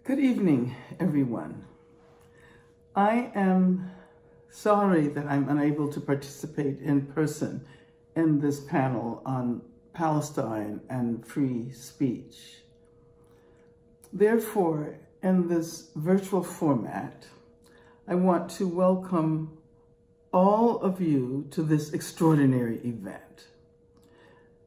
Good evening, everyone. I am sorry that I'm unable to participate in person in this panel on Palestine and free speech. Therefore, in this virtual format, I want to welcome all of you to this extraordinary event.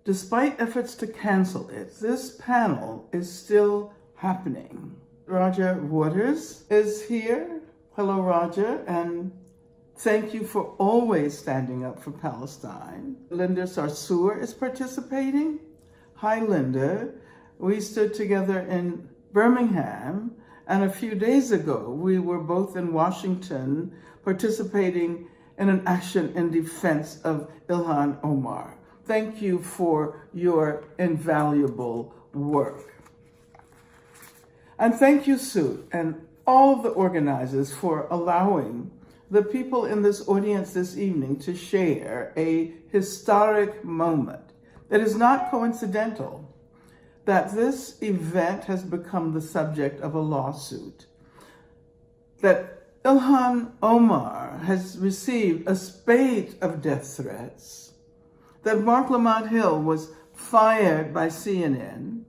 Despite efforts to cancel it, this panel is still happening. Roger Waters is here. Hello, Roger, and thank you for always standing up for Palestine. Linda Sarsour is participating. Hi, Linda. We stood together in Birmingham, and a few days ago, we were both in Washington participating in an action in defense of Ilhan Omar. Thank you for your invaluable work. And thank you, Sue, and all of the organizers for allowing the people in this audience this evening to share a historic moment. It is not coincidental that this event has become the subject of a lawsuit, that Ilhan Omar has received a spate of death threats, that Marc Lamont Hill was fired by CNN,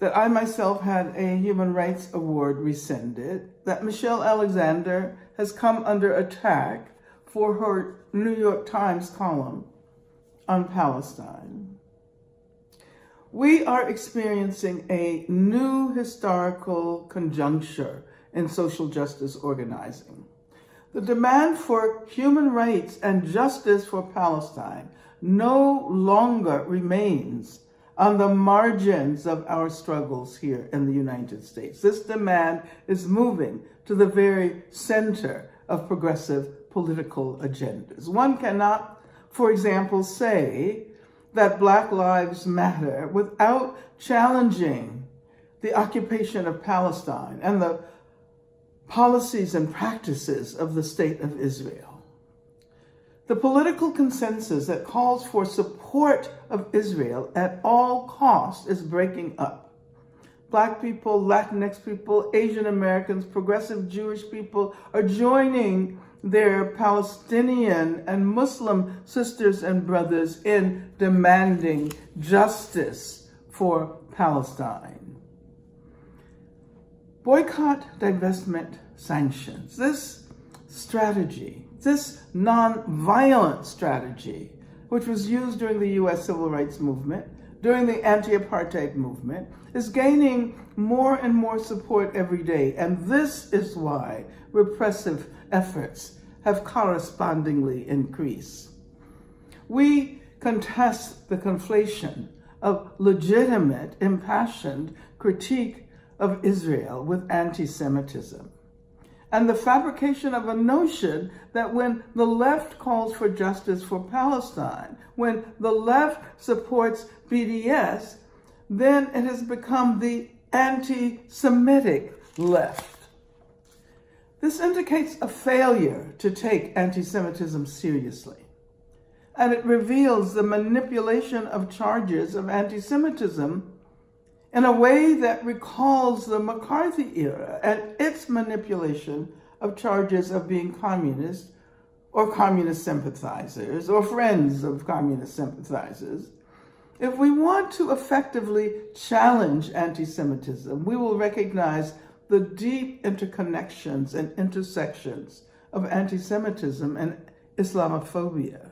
that I myself had a Human Rights Award rescinded, that Michelle Alexander has come under attack for her New York Times column on Palestine. We are experiencing a new historical conjuncture in social justice organizing. The demand for human rights and justice for Palestine no longer remains on the margins of our struggles here in the United States. This demand is moving to the very center of progressive political agendas. One cannot, for example, say that Black Lives Matter without challenging the occupation of Palestine and the policies and practices of the State of Israel. The political consensus that calls for support of Israel at all costs is breaking up. Black people, Latinx people, Asian Americans, progressive Jewish people are joining their Palestinian and Muslim sisters and brothers in demanding justice for Palestine. Boycott, divestment, sanctions. This strategy, this non-violent strategy, which was used during the U.S. Civil Rights Movement, during the anti-apartheid movement, is gaining more and more support every day. And this is why repressive efforts have correspondingly increased. We contest the conflation of legitimate, impassioned critique of Israel with anti-Semitism, and the fabrication of a notion that when the left calls for justice for Palestine, when the left supports BDS, then it has become the anti-Semitic left. This indicates a failure to take anti-Semitism seriously, and it reveals the manipulation of charges of anti-Semitism in a way that recalls the McCarthy era and its manipulation of charges of being communist or communist sympathizers or friends of communist sympathizers. If we want to effectively challenge anti-Semitism, we will recognize the deep interconnections and intersections of anti-Semitism and Islamophobia.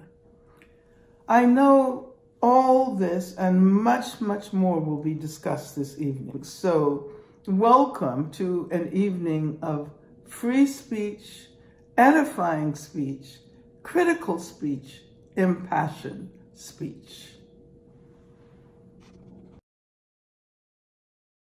I know all this and much, much more will be discussed this evening. So welcome to an evening of free speech, edifying speech, critical speech, impassioned speech.